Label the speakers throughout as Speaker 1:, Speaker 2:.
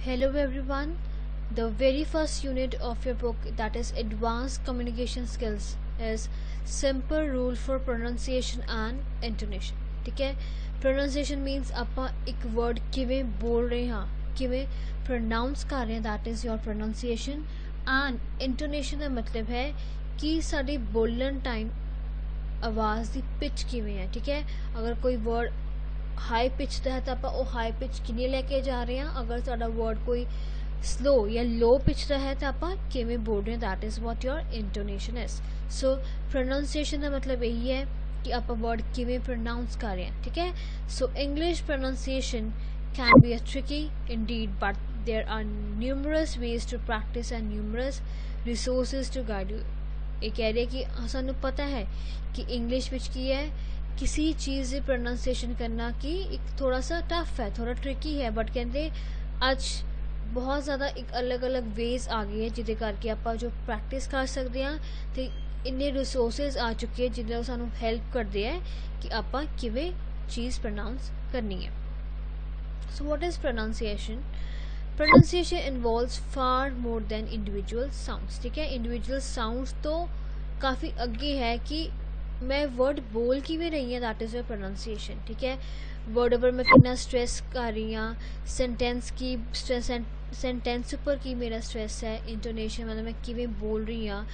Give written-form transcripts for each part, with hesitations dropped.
Speaker 1: Hello everyone. The very first unit of your book, that is Advanced Communication Skills, is Simple Rule for Pronunciation and Intonation. ठीक है, pronunciation means ਆਪਾਂ ਇੱਕ word ਕਿਵੇਂ ਬੋਲ ਰਹੇ ਹਾਂ, ਕਿਵੇਂ pronounce ਕਰ ਰਹੇ ਹਾਂ, that is your pronunciation. and intonation ਦਾ ਮਤਲਬ ਹੈ ਕਿ ਸਾਡੀ ਬੋਲਣ ਟਾਈਮ ਆਵਾਜ਼ ਦੀ ਪਿਚ ਕਿਵੇਂ ਹੈ. ਠੀਕ ਹੈ, ਅਗਰ ਕੋਈ word हाई पिच का है तो आप हाई पिच किन्नी लैके जा रहे हैं. अगर साडा वर्ड कोई स्लो या लो पिच का है तो आप किवें बोल रहे हैं, that is what your intonation is. So pronunciation का मतलब यही है कि आप वर्ड किवें प्रोनाउंस कर रहे हैं. ठीक है, so English pronunciation can be a tricky indeed, but there are numerous ways to practice and numerous resources to guide you. ये कह रहे कि सानू पता है कि इंग्लिश विच की है किसी चीज़ की प्रोनाउंसिएशन करना कि एक थोड़ा सा टफ है, थोड़ा ट्रिकी है, बट कहते अज बहुत ज़्यादा एक अलग अलग वेज आ गई है जिदे करके आप जो प्रैक्टिस कर सकते हैं. तो इन्ने रिसोर्सिस आ चुके हैं जिन्हें सानू हेल्प करते हैं कि आप किवें चीज़ प्रोनाउंस करनी है. So what is pronunciation? Pronunciation involves far more than individual sounds. ठीक है, इंडिविजुअल साउंड्स तो काफ़ी अगे है कि मैं वर्ड बोल किवें रही हूँ, दैट इज़ योर प्रोनाउंसिएशन. ठीक है, वर्ड पर मैं कितना स्ट्रेस कर रही हूँ, सेंटेंस की स्ट्रेस, सेंटेंस पर की मेरा स्ट्रेस है, इंटोनेशन मतलब मैं किवें बोल रही हूँ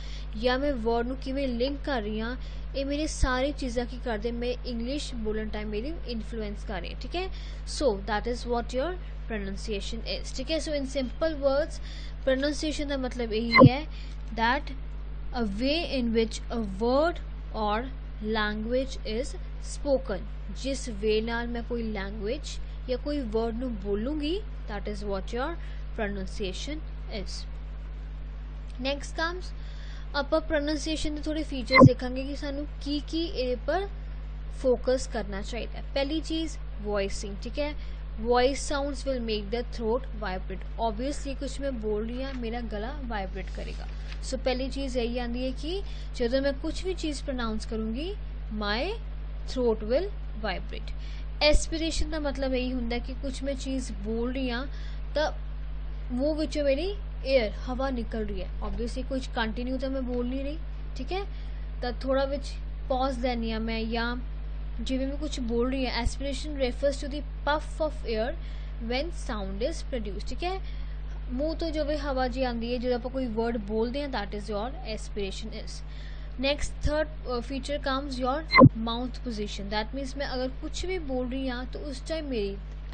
Speaker 1: या मैं वर्ड नू किवें लिंक कर रही हूँ, ये मेरी सारी चीज़ा की करते मैं इंग्लिश बोलन टाइम मेरी इन्फ्लुएंस कर रही है. ठीक है, so that is what your pronunciation is. ठीक है, सो इन सिंपल वर्ड्स प्रोनाउंसिएशन का मतलब यही है that a way in which a word और लैंग्वेज इज़ स्पोकन. जिस वे नाल मैं कोई लैंग्वेज या कोई वर्ड नू बोलूँगी, that is what your pronunciation is. Next comes आप प्रोनाउंसिएशन के थोड़े फीचर्स देखेंगे कि सानू की ए पर फोकस करना चाहिए. पहली चीज़ वॉइसिंग. ठीक है, voice sounds will make the throat vibrate. Obviously कुछ मैं बोल रही हूँ मेरा गला वाइब्रेट करेगा. सो पहली चीज़ यही आती है कि जो मैं कुछ भी चीज़ प्रोनाउंस करूँगी my throat will vibrate. Aspiration का मतलब यही होंगे कि कुछ मैं चीज़ बोल रही हाँ तो मूँह विचों मेरी एयर हवा निकल रही है. ऑब्वियसली कुछ कंटिन्यू तो मैं बोल नहीं रही. ठीक है, तो थोड़ा विच पॉज लैनी हाँ मैं, या जिवें मैं कुछ बोल रही हूँ. Aspiration refers to the puff of air when sound is produce. ठीक है, मूँह तो जो भी हवा जी आती है जो आप कोई वर्ड बोलते हैं, that is your aspiration is. Next third feature comes your mouth position. That means मैं अगर कुछ भी बोल रही हाँ तो उस टाइम मेरी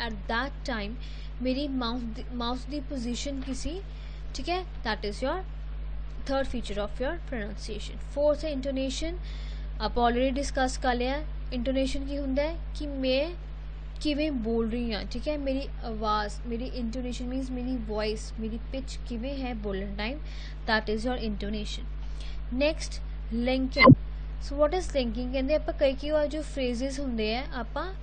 Speaker 1: एट दैट टाइम मेरी माउथ की पोजीशन किसी. ठीक है, that is your third feature of your pronunciation. Fourth है इंटोनेशन. आप ऑलरेडी डिस्कस कर लिया. इंटोनेशन की होंगे कि मैं किवें बोल रही हाँ. ठीक है, मेरी आवाज़, मेरी इंटोनेशन मीन्स मेरी वॉइस, मेरी पिच किवें है बोलन time, that is your intonation. Next linking. So what is linking? कहते आप कई बार जो फ्रेजेस होंगे हैं आप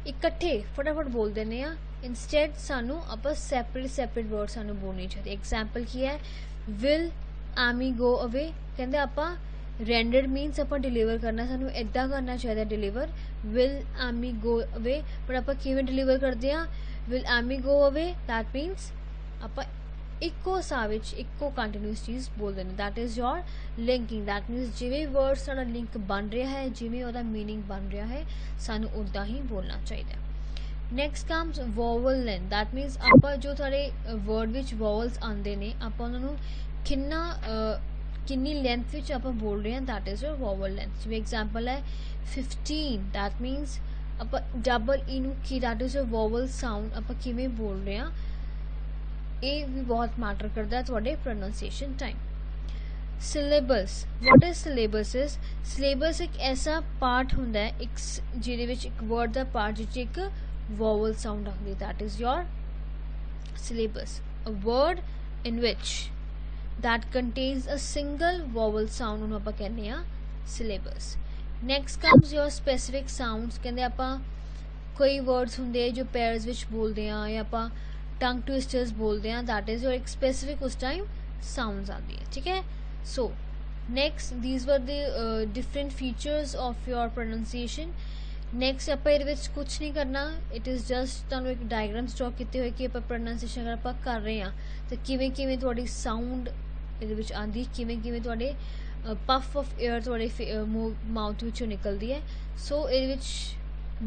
Speaker 1: इकट्ठे फटाफट बोल देने हैं. इंस्टेड सानू आप सैपरेट वर्ड सानू बोलने चाहिए. एग्जाम्पल की है विल एमी गो अवे. कहते आप रेंडर मीनस आप डिलीवर करना, सानू इदा करना चाहिए deliver will Amy go away. पर आप किवें डिलीवर करते हैं will Amy go away, that means आप इको सा विच इको कंटिन्यूस चीज़ बोल देना, that is your linking. That means जिवें वर्ड साडा लिंक बन रहा है, जिवें उहदा मीनिंग बन रहा है, सानू उदा ही बोलना चाहिए. Next comes vowel length. That means आप जो थोड़े वर्ड विच वोवल्स आते हैं आप उन्होंने किन्नी लेंथ विच आप बोल रहे हैं, that is your vowel length. जिवें एग्जाम्पल है 15, दैट मीनस आप डबल ई नू की, that is your vowel sound आप किवें बोल रहे हैं, ये भी बहुत मैटर करता है थोड़े pronunciation time. Syllabus. What is syllabus? Is syllabus एक ऐसा पार्ट होंदा है एक जिहदे विच एक वर्ड का पार्ट जिच एक वोवल साउंड आती, that is your syllabus. A word in which that contains a single vowel sound उन्होंने आप कहने हैं syllabus. Next comes your specific sounds. कहते आप कई वर्ड्स होंगे जो पेयर्स विच बोलते हैं या आप टंग ट्विस्टर्स बोलते हैं, दैट इज़ योर एक स्पेसिफिक उस टाइम साउंड्स आती है. ठीक है, so next these were the different features of your pronunciation. Next ਆਪਾਂ ਇਹਦੇ ਵਿੱਚ ਕੁਝ ਨਹੀਂ ਕਰਨਾ, ਇਟ ਇਜ਼ ਜਸਟ ਤੁਹਾਨੂੰ ਇੱਕ ਡਾਇਗਰਾਮਸ ਡਰਾ ਕੀਤੇ ਹੋਏ ਕਿ ਆਪਾਂ ਪ੍ਰੋਨਾਂਸੀਏਸ਼ਨ ਅਗਰ ਆਪਾਂ ਕਰ ਰਹੇ ਹਾਂ ਤਾਂ ਕਿਵੇਂ ਕਿਵੇਂ ਤੁਹਾਡੀ ਸਾਊਂਡ ਇਹਦੇ ਵਿੱਚ ਆਉਂਦੀ, ਕਿਵੇਂ ਕਿਵੇਂ ਤੁਹਾਡੇ ਪਫ ਆਫ 에ਅਰ ਤੁਹਾਡੇ ਮਾਊਥ ਵਿੱਚੋਂ ਨਿਕਲਦੀ ਹੈ। ਸੋ ਇਹਦੇ ਵਿੱਚ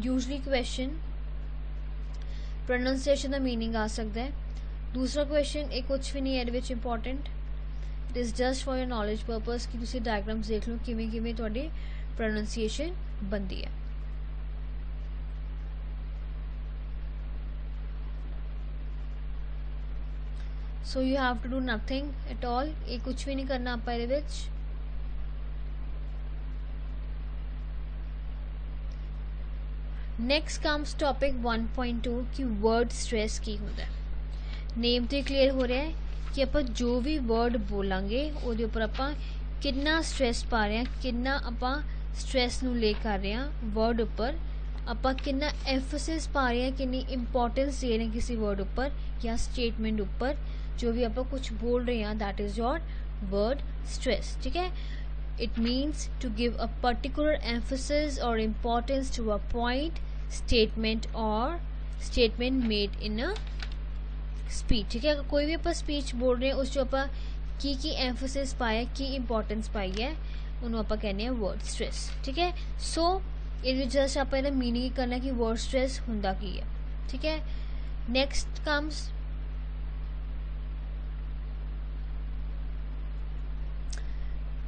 Speaker 1: ਯੂਜਲੀ ਕੁਐਸਚਨ ਪ੍ਰੋਨਾਂਸੀਏਸ਼ਨ ਦਾ ਮੀਨਿੰਗ ਆ ਸਕਦਾ ਹੈ। ਦੂਸਰਾ ਕੁਐਸਚਨ ਇਹ ਕੁਝ ਵੀ ਨਹੀਂ ਇਹਦੇ ਵਿੱਚ important, it is just for your knowledge purpose ਕਿ ਤੁਸੀਂ ਡਾਇਗਰਾਮਸ ਦੇਖ ਲਓ ਕਿਵੇਂ ਕਿਵੇਂ ਤੁਹਾਡੀ ਪ੍ਰੋਨਾਂਸੀਏਸ਼ਨ ਬਣਦੀ ਹੈ। So you have to do nothing at all, ये कुछ भी नहीं करना आप ਇਹਦੇ ਵਿੱਚ। नेक्स्ट कम्स टॉपिक 1.2 कि वर्ड स्ट्रेस की ਹੁੰਦਾ नेम तो क्लीयर हो रहा है कि आप जो भी वर्ड बोलांगे ਉਹਦੇ ਉੱਪਰ ਆਪਾਂ ਕਿੰਨਾ स्ट्रेस पा रहे हैं, किन्ना ਆਪਾਂ स्ट्रेस ਨੂੰ ले कर रहे हैं वर्ड ਉੱਪਰ, ਆਪਾਂ किन्ना एम्फेसिस पा रहे हैं, किन्नी इंपॉर्टेंस दे रहे हैं किसी वर्ड ਉੱਪਰ या स्टेटमेंट ਉੱਪर, जो भी आप कुछ बोल रहे हैं that is your word stress. ठीक है, it means to give a particular emphasis और importance to a point, statement और statement made in a speech. ठीक है, अगर कोई भी आप स्पीच बोल रहे हैं उस जो आप की एम्फेसिस पाया, की इंपॉर्टेंस पाई है, उन्होंने आप कहने हैं वर्ड स्ट्रेस। ठीक है, सो ये जस्ट आप मीनिंग करना कि वर्ड स्ट्रेस हुंदा की है। ठीक है, नेक्स्ट कम्स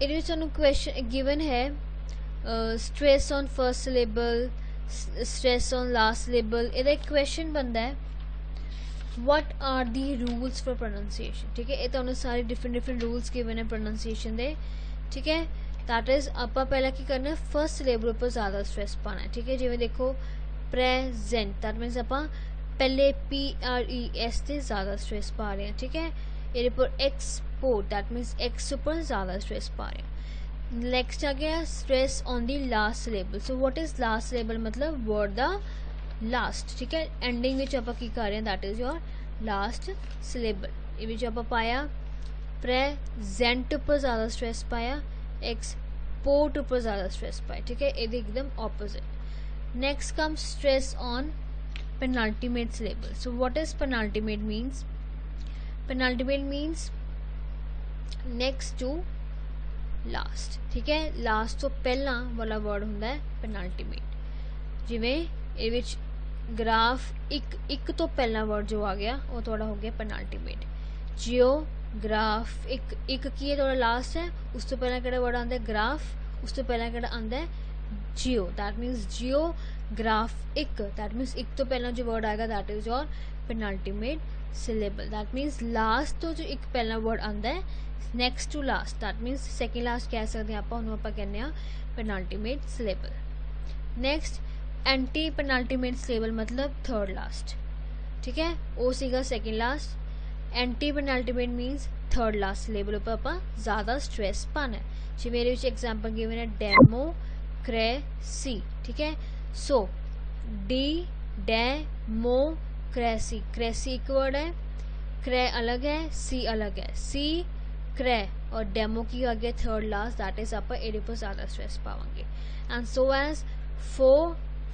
Speaker 1: ਇਹਦੇ ਵਿੱਚ ਸਾਨੂੰ ਕੁਐਸਚਨ ਗਿਵਨ ਹੈ stress on first syllable, stress on last syllable. ਇਹਦਾ ਇੱਕ ਕੁਐਸਚਨ ਬਣਦਾ ਹੈ what are the rules for pronunciation। ਠੀਕ ਹੈ, ਇਹ ਤੁਹਾਨੂੰ ਸਾਰੇ ਡਿਫਰੈਂਟ ਰੂਲਸ ਗਿਵਨ ਹੈ ਪ੍ਰੋਨਾਂਸੀਏਸ਼ਨ ਦੇ। ਠੀਕ ਹੈ, दैट इज ਆਪਾਂ ਪਹਿਲਾਂ ਕੀ ਕਰਨਾ ਹੈ, ਫਰਸਟ ਸਿਲੇਬਲ ਉੱਪਰ ਜ਼ਿਆਦਾ ਸਟ੍ਰੈਸ ਪਾਣਾ ਹੈ। ਠੀਕ ਹੈ, ਜਿਵੇਂ ਦੇਖੋ ਪ੍ਰੈਜ਼ੈਂਟ, दैट मीन्स ਆਪਾਂ ਪਹਿਲੇ PRES ਤੇ ਜ਼ਿਆਦਾ ਸਟ੍ਰੈਸ ਪਾ ਰਹੇ ਹਾਂ। ਠੀਕ ਹੈ, ਇਹਦੇ ਉੱਪਰ एक्सपोर्ट, दैट मीन्स एक्स ऊपर ज़्यादा स्ट्रेस पा रहे हैं। नेक्स्ट आ गया stress on the last syllable. So what is last syllable, मतलब वर्ड दा लास्ट। ठीक है, एंडिंग विच आप की कर रहे हैं that is your last syllable. ये आप पाया प्रेजेंट उपर ज़्यादा स्ट्रेस पाया, एक्सपोर्ट उपर ज़्यादा स्ट्रेस पाया। ठीक है, ये एकदम opposite. Next comes stress on penultimate syllable. So what is penultimate means, penultimate means next to last. ठीक है, लास्ट तो पहला वाला वर्ड होंदा है पेनल्टीमेट। जिवें ਇਹ ਵਿੱਚ ग्राफ एक तो पहला वर्ड जो आ गया वो थोड़ा हो गया पेनल्टीमेट। जियोग्राफ एक की है थोड़ा लास्ट है, उस तो पहला केड़ा वर्ड आंदा है ग्राफ, उस तो पहला केड़ा आंदा है जियो, दैट मीन्स जियोग्राफ एक, दैट मीन्स एक तो पहला जो वर्ड आएगा that is your penultimate syllable. That means last तो जो एक पहला वर्ड आंदा है next to last, that means second last कह सकते हैं आप, उन्होंने आप कहने penultimate syllable. Next anti penultimate syllable मतलब थर्ड लास्ट। ठीक है, वो सीगा second last. Anti penultimate means third last syllable पर आप ज़्यादा स्ट्रेस पाना है। जी मेरे एग्जाम्पल गिवन है डेमोक्रेसी। ठीक है, सो डी डेमोक्रेसी, क्रेसी एक वर्ड है, क्रे अलग है, सी अलग है, सी क्रे और डेमो की आ गया थर्ड लास्ट, दैट इज आप एडे पर ज़्यादा स्ट्रेस पावांगे। एंड सो एज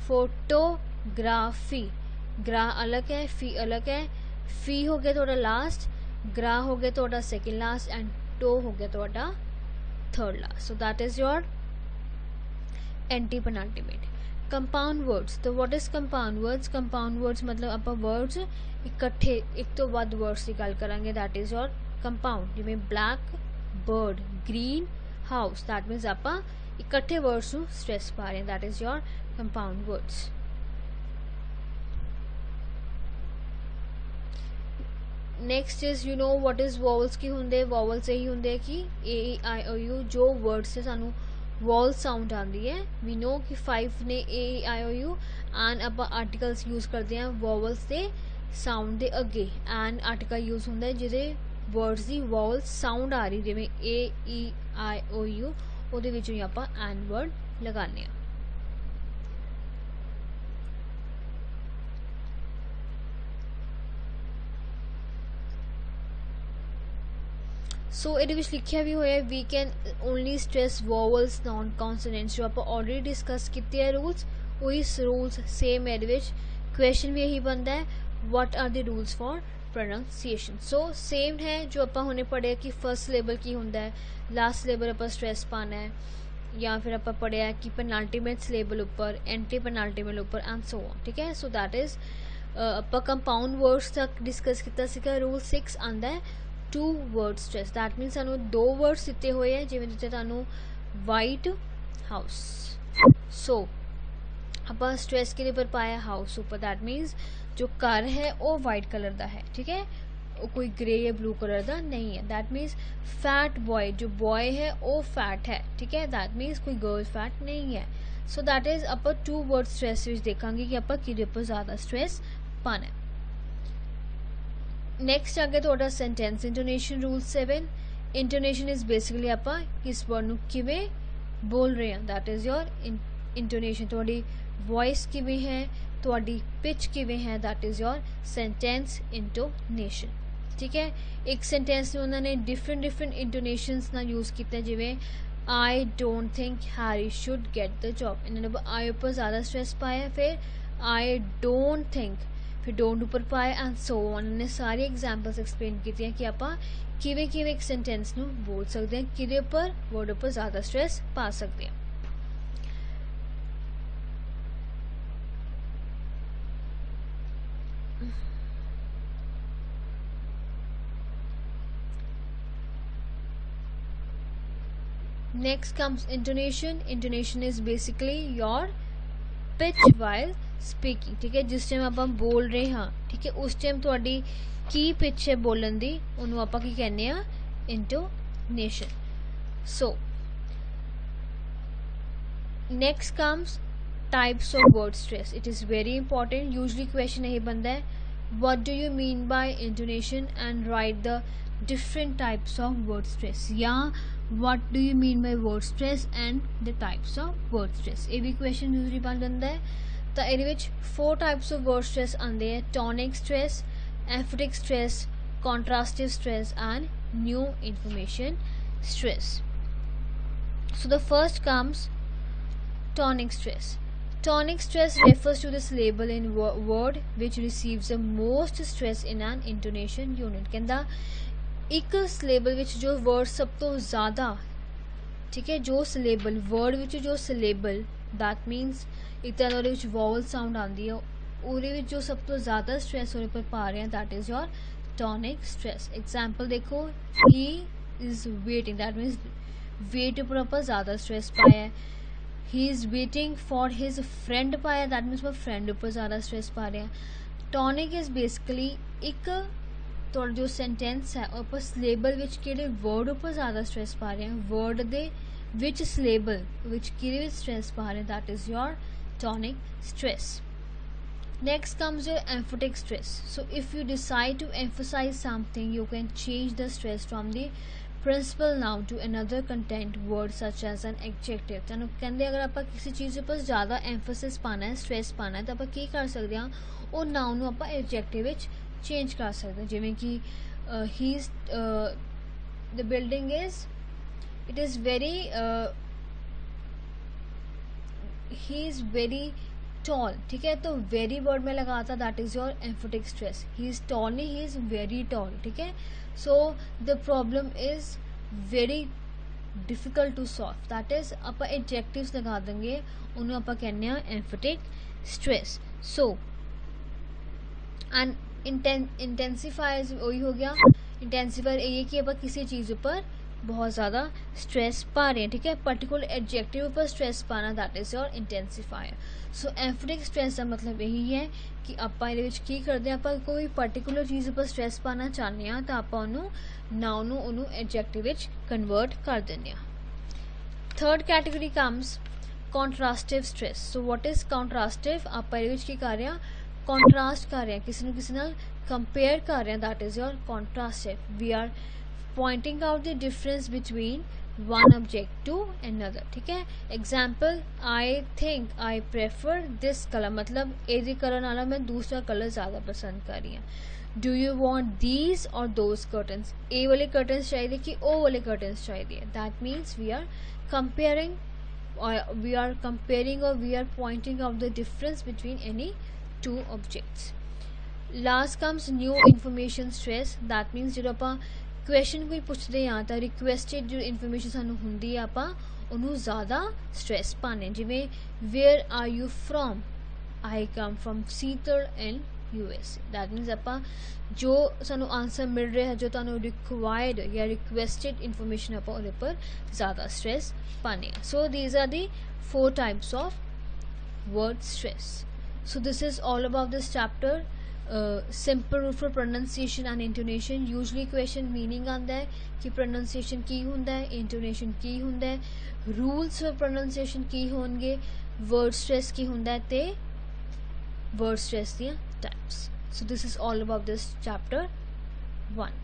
Speaker 1: फोटोग्राफी, ग्रा अलग है, फी अलग है, फी हो गया थोड़ा लास्ट, ग्रा हो गया थोड़ा सेकेंड लास्ट एंड टो हो गया थोड़ा third last. So that is your antepenultimate. Compound words, तो what is compound words, compound words मतलब आप वर्ड्स इकट्ठे एक तो बाद वर्ड्स की गल करांगे, दैट इज योर कंपाउंड। जिवें black bird, green house, that means आप इकट्ठे वर्ड्स नू स्ट्रेस पा रहे हैं, that is your compound words. Next is you know what is vowels की होंगे, वॉवल्स यही होंगे कि AEIOU जो वर्ड से सानू वॉल साउंड आती है, वी नो कि 5 ने AEIOU एंड आप आर्टिकल्स यूज करते हैं वॉवल्स के साउंड के अगे, एंड आर्टिकल यूज होंगे जिहदे वर्ड्स की वॉवल साउंड आ रही, जिवें AEIOU ਉਹਦੇ ਵਿੱਚੋਂ ਹੀ ਆਪਾਂ ਐਨ ਵਰਡ ਲਗਾਉਂਦੇ ਹਾਂ। ਸੋ ਇਹਦੇ ਵਿੱਚ ਲਿਖਿਆ ਵੀ ਹੋਇਆ we can only stress vowels non consonants, जो ਆਪਾਂ ਆਲਰੇਡੀ ਡਿਸਕਸ ਕੀਤੇ ਆ ਰੂਲਸ, ਉਹੀ ਰੂਲਸ ਸੇਮ ਇਹਦੇ ਵਿੱਚ ਕੁਐਸਚਨ ਵੀ ਇਹੀ ਬਣਦਾ ਹੈ, what are the rules for pronunciation। So same ਹੈ ਜੋ ਆਪਾਂ ਹੁਣੇ ਪੜ੍ਹਿਆ ਕਿ ਫਸਟ ਸਿਲੇਬਲ ਕੀ ਹੁੰਦਾ ਹੈ, ਲਾਸਟ ਸਿਲੇਬਲ ਆਪਾਂ ਸਟ੍ਰੈਸ ਪਾਣਾ ਹੈ, ਜਾਂ ਫਿਰ ਆਪਾਂ ਪੜ੍ਹਿਆ ਕਿ ਪੈਨਾਲਟੀਮੇਟ ਸਿਲੇਬਲ ਉੱਪਰ, ਐਂਟੀ ਪੈਨਾਲਟੀਮੇਟ ਉੱਪਰ ਐਂਡ ਸੋ ਔਨ। ਠੀਕ ਹੈ, ਸੋ ਦੈਟ ਇਜ਼ ਆਪਾਂ ਕੰਪਾਊਂਡ ਵਰਡਸ ਤੱਕ ਡਿਸਕਸ ਕੀਤਾ ਸੀਗਾ। ਰੂਲ 6 ਆਉਂਦਾ ਹੈ 2 word stress, ਦੈਟ ਮੀਨਸ ਸਾਨੂੰ 2 words ਦਿੱਤੇ ਹੋਏ ਹੈ, ਜਿਵੇਂ ਦਿੱਤੇ ਤੁਹਾਨੂੰ ਵਾਈਟ ਹਾਊਸ। ਸੋ ਆਪਾਂ ਸਟ੍ਰੈਸ ਕਿਹਦੇ ਉੱਪਰ ਪਾਇਆ, ਹਾਊਸ ਉੱਪਰ। ਦੈਟ ਮੀਨਸ ਜੋ ਘਰ ਹੈ ਉਹ ਵਾਈਟ ਕਲਰ ਦਾ ਹੈ। ਠੀਕ ਹੈ, ਉਹ ਕੋਈ ਗ੍ਰੇ ਜਾਂ ਬਲੂ ਕਲਰ ਦਾ ਨਹੀਂ ਹੈ। ਦੈਟ ਮੀਨਸ ਫੈਟ ਬॉय, ਜੋ ਬॉय ਹੈ ਉਹ ਫੈਟ ਹੈ। ਠੀਕ ਹੈ, ਦੈਟ ਮੀਨਸ ਕੋਈ ਗਰਲ ਫੈਟ ਨਹੀਂ ਹੈ। ਸੋ ਦੈਟ ਇਜ਼ ਆਪਾਂ 2 word stress ਵਿੱਚ ਦੇਖਾਂਗੇ ਕਿ ਆਪਾਂ ਕਿਹਦੇ ਉੱਪਰ ਜ਼ਿਆਦਾ ਸਟ੍ਰੈਸ ਪਾਣਾ। ਨੈਕਸਟ ਆ ਗਿਆ ਤੁਹਾਡਾ ਸੈਂਟੈਂਸ ਇੰਟੋਨੇਸ਼ਨ। ਰੂਲ 7, ਇੰਟੋਨੇਸ਼ਨ ਇਜ਼ ਬੇਸਿਕਲੀ ਆਪਾਂ ਕਿਸ ਵਰਡ ਨੂੰ ਕਿਵੇਂ ਬੋਲ ਰਹੇ ਹਾਂ, ਦੈਟ ਇਜ਼ योर ਇੰਟੋਨੇਸ਼ਨ। ਤੁਹਾਡੀ ਵੌਇਸ ਕਿਵੇਂ ਹੈ, ਤੁਹਾਡੀ ਪਿਚ ਕਿਵੇਂ ਹੈ, ਦੈਟ ਇਜ਼ योर ਸੈਂਟੈਂਸ ਇੰਟੋਨੇਸ਼ਨ। ਠੀਕ ਹੈ, ਇੱਕ ਸੈਂਟੈਂਸ ਨੂੰ ਉਹਨਾਂ ਨੇ ਡਿਫਰੈਂਟ ਇੰਟੋਨੇਸ਼ਨਸ ਨਾਲ ਯੂਜ਼ ਕੀਤਾ, ਜਿਵੇਂ I don't think Harry should get the job। ਇਹਨਾਂ ਨੇ I ਉੱਪਰ ਜ਼ਿਆਦਾ ਸਟ੍ਰੈਸ ਪਾਇਆ, ਫਿਰ I don't think, ਫਿਰ don't ਉੱਪਰ ਪਾਇਆ ਐਂਡ ਸੋ ਔਨ। ਨੇ ਸਾਰੀ ਐਗਜ਼ਾਮਪਲਸ ਐਕਸਪਲੇਨ ਕੀਤੀਆਂ ਕਿ ਆਪਾਂ ਕਿਵੇਂ ਇੱਕ ਸੈਂਟੈਂਸ ਨੂੰ ਬੋਲ ਸਕਦੇ ਹਾਂ, ਕਿਹਦੇ ਉੱਪਰ ਵਰਡ ਉੱਪਰ ਜ਼ਿਆਦਾ ਸਟ੍ਰੈਸ ਪਾ ਸਕਦੇ ਹਾਂ। Next comes intonation। Intonation is basically your pitch while speaking। ठीक है, जिस टाइम ਆਪਾਂ ਬੋਲ ਰਹੇ ਹਾਂ, ਠੀਕ ਹੈ, ਉਸ ਟਾਈਮ ਤੁਹਾਡੀ ਕੀ ਪਿਚ ਹੈ ਬੋਲਣ ਦੀ, ਉਹਨੂੰ ਆਪਾਂ ਕੀ ਕਹਿੰਦੇ ਆ, intonation। So next comes types of word stress। it is very important। usually question यही बनता है what do you mean by intonation and write the different types of word stress, या what do you mean by word stress and the types of word stress। ਇਹ ਵੀ question usually ਬਣ ਜਾਂਦਾ ਹੈ। ਤਾਂ ਇਹਦੇ ਵਿੱਚ 4 types of word stress ਆਉਂਦੇ ਹੈ, tonic stress, emphatic stress, contrastive stress and new information stress। so the first comes tonic stress। tonic stress refers to the syllable in word which receives the most stress in an intonation unit। ਕਹਿੰਦਾ ਇੱਕ syllable ਵਿੱਚ ਜੋ word ਸਭ ਤੋਂ ਜ਼ਿਆਦਾ, ਠੀਕ ਹੈ, ਜੋ ਸਿਲੇਬਲ ਵਰਡ ਵਿੱਚ ਜੋ ਸਿਲੇਬਲ, ਦੈਟ ਮੀਨਸ ਇੱਕ ਤਰ੍ਹਾਂ ਉਹਦੇ ਵਿੱਚ ਵੋਵਲ ਸਾਊਂਡ ਆਉਂਦੀ ਹੈ, ਉਹਦੇ ਵਿੱਚ ਜੋ ਸਭ ਤੋਂ ਜ਼ਿਆਦਾ ਸਟ੍ਰੈਸ ਉਹਦੇ ਉੱਪਰ ਪਾ ਰਹੇ ਹਾਂ, that is your tonic stress. Example ਦੇਖੋ, he is waiting, that means wait ਉੱਪਰ ਆਪਾਂ ਜ਼ਿਆਦਾ ਸਟ੍ਰੈਸ ਪਾਇਆ ਹੈ। He is waiting for his friend ਪਾਇਆ, ਦੈਟ ਮੀਨਸ ਆਪਾਂ ਫਰੈਂਡ ਉੱਪਰ ਜ਼ਿਆਦਾ ਸਟ੍ਰੈਸ ਪਾ ਰਹੇ ਹਾਂ। ਟੋਨਿਕ ਇਜ਼ ਬੇਸਿਕਲੀ ਇੱਕ ਤੁਹਾਡਾ ਜੋ ਸੈਂਟੈਂਸ ਹੈ ਉਹ ਆਪਾਂ ਸਿਲੇਬਲ ਵਿੱਚ ਕਿਹੜੇ ਵਰਡ ਉੱਪਰ ਜ਼ਿਆਦਾ ਸਟ੍ਰੈਸ ਪਾ ਰਹੇ ਹਾਂ, ਵਰਡ ਦੇ ਵਿੱਚ ਸਿਲੇਬਲ ਵਿੱਚ ਕਿਹਦੇ ਵਿੱਚ ਸਟ੍ਰੈਸ ਪਾ ਰਹੇ, that is your tonic stress। next comes your emphatic stress। so if you decide to emphasize something, you can change the stress from the principal noun to another content word such as an adjective। ਤੁਹਾਨੂੰ ਕਹਿੰਦੇ ਅਗਰ ਆਪਾਂ ਕਿਸੇ ਚੀਜ਼ ਉੱਪਰ ਜ਼ਿਆਦਾ emphasis ਪਾਣਾ ਹੈ, ਸਟ੍ਰੈਸ ਪਾਣਾ ਹੈ, ਤਾਂ ਆਪਾਂ ਕੀ ਕਰ ਸਕਦੇ ਹਾਂ, ਉਹ ਨਾउन ਨੂੰ ਆਪਾਂ adjective ਵਿੱਚ ਚੇਂਜ ਕਰ ਸਕਦੇ ਹਾਂ। ਜਿਵੇਂ ਕਿ he is the building is, it is very he is very tall। ठीक है, तो very word में लगाता, that is your emphatic stress। he is tall नहीं, he is very tall। ठीक है, so the problem is very difficult to solve, that is ਆਪਾਂ adjectives ਲਗਾ देंगे, ਉਹਨੂੰ ਆਪਾਂ ਕਹਿੰਦੇ ਆ emphatic stress। so and intensifiers वही हो गया। इंटेंसिफायर ये कि आप किसी चीज़ ऊपर बहुत ज़्यादा स्ट्रेस पा रहे हैं, ठीक है, पर्टिकुलर एडजेक्टिव ऊपर स्ट्रेस पाना, that is your intensifier. So emphatic stress का मतलब यही है कि ਆਪਾਂ ਇਹਦੇ ਵਿੱਚ ਕੀ ਕਰਦੇ ਹਾਂ, ਆਪਾਂ ਕੋਈ ਪਰਟੀਕੂਲਰ ਚੀਜ਼ ਉੱਪਰ ਸਟ੍ਰੈਸ ਪਾਣਾ ਚਾਹੁੰਦੇ ਹਾਂ ਤਾਂ ਆਪਾਂ ਉਹਨੂੰ ਨਾउन ਨੂੰ ਉਹਨੂੰ ਐਡਜੈਕਟਿਵ ਵਿੱਚ ਕਨਵਰਟ ਕਰ ਦਿੰਦੇ ਹਾਂ। Third category comes contrastive stress. So what is contrastive, ਆਪਾਂ ਇਹਦੇ ਵਿੱਚ ਕੀ ਕਰ ਰਹੇ ਹਾਂ, ਕੰਟਰਾਸਟ ਕਰ ਰਹੇ ਹਾਂ, ਕਿਸੇ ਨੂੰ ਕਿਸੇ ਨਾਲ ਕੰਪੇਅਰ ਕਰ ਰਹੇ ਹਾਂ, that is your contrastive. We are pointing out the difference between one object to another. ठीक है, example I think I prefer this colour, मतलब ये कलर नाला मैं दूसरा कलर ज़्यादा पसंद कर रही हूँ। डू यू वॉन्ट दीज और दोज कर्टन्स, ए वाले कर्टन्स चाहिए कि ओ वाले कर्टन्स चाहिए, that means we are comparing we are comparing or we are pointing out the difference between any two objects. Last comes new information stress. That means ਜਦੋਂ ਆਪਾਂ ਕੁਐਸਚਨ ਕੋਈ ਪੁੱਛਦੇ ਹਾਂ ਤਾਂ ਰਿਕੁਐਸਟਡ ਜੋ ਇਨਫੋਰਮੇਸ਼ਨ ਸਾਨੂੰ ਹੁੰਦੀ ਆ ਆਪਾਂ ਉਹਨੂੰ ਜ਼ਿਆਦਾ ਸਟ੍ਰੈਸ ਪਾਣੇ, ਜਿਵੇਂ where are you from, I come from Seattle in USA. that means ਆਪਾਂ ਜੋ ਸਾਨੂੰ ਆਨਸਰ ਮਿਲ ਰਿਹਾ ਜੋ ਤੁਹਾਨੂੰ ਰਿਕਵਾਇਰਡ ਜਾਂ ਰਿਕੁਐਸਟਡ ਇਨਫੋਰਮੇਸ਼ਨ ਆਪਾਂ ਉਹਦੇ ਪਰ ਜ਼ਿਆਦਾ ਸਟ੍ਰੈਸ ਪਾਣੇ ਆ. ਸੋ these are the 4 types of word stress. So this is all about this chapter. Simple rule for pronunciation and intonation. Usually question meaning आंदा है कि pronunciation की हुंदा है, intonation की हुंदा है, rules for pronunciation की होंगे, word stress की हुंदा है ते word stress दियां types. So this is all about this chapter 1.